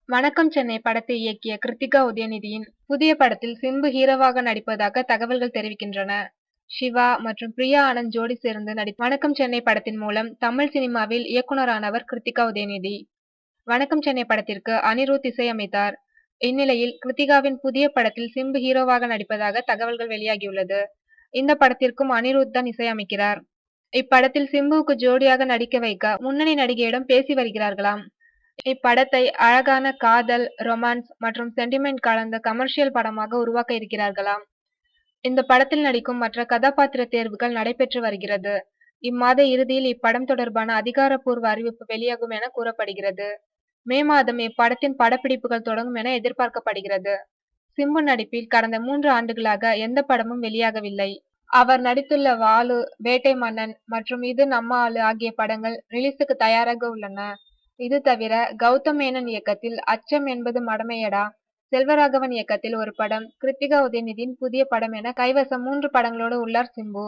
வணக்கம் சென்னை படத்தை இயக்கிய கிருத்திகா உதயநிதியின் புதிய படத்தில் சிம்பு ஹீரோவாக நடிப்பதாக தகவல்கள் தெரிவிக்கின்றன. சிவா மற்றும் பிரியா ஆனந்த் ஜோடி சேர்ந்து வணக்கம் சென்னை படத்தின் மூலம் தமிழ் சினிமாவில் இயக்குனரானவர் கிருத்திகா உதயநிதி. வணக்கம் சென்னை படத்திற்கு அனிருத் இசையமைத்தார். இந்நிலையில் கிருத்திகாவின் புதிய படத்தில் சிம்பு ஹீரோவாக நடிப்பதாக தகவல்கள் வெளியாகியுள்ளது. இந்த படத்திற்கும் அனிருத் தான் இசையமைக்கிறார். இப்படத்தில் சிம்புவுக்கு ஜோடியாக நடிக்க வைக்க முன்னணி நடிகையிடம் பேசி வருகிறார்களாம். இப்படத்தை அழகான காதல், ரொமான்ஸ் மற்றும் சென்டிமெண்ட் கலந்த கமர்ஷியல் படமாக உருவாக்க இருக்கிறார்களாம். இந்த படத்தில் நடிக்கும் மற்ற கதாபாத்திர தேர்வுகள் நடைபெற்று வருகிறது. இம்மாத இறுதியில் இப்படம் தொடர்பான அதிகாரப்பூர்வ அறிவிப்பு வெளியாகும் என கூறப்படுகிறது. மே மாதம் இப்படத்தின் படப்பிடிப்புகள் தொடங்கும் என எதிர்பார்க்கப்படுகிறது. சிம்பு நடிப்பில் கடந்த 3 ஆண்டுகளாக எந்த படமும் வெளியாகவில்லை. அவர் நடித்துள்ள வாலு, வேட்டை மன்னன் மற்றும் இது நம்ம ஆளு ஆகிய படங்கள் ரிலீஸுக்கு தயாராக உள்ளன. இது தவிர கௌதம் மேனன் இயக்கத்தில் அச்சம் என்பது மடமையடா, செல்வராகவன் இயக்கத்தில் ஒரு படம், கிருத்திகா உதயநிதியின் புதிய படம் என கைவசம் 3 படங்களோடு உள்ளார் சிம்பு.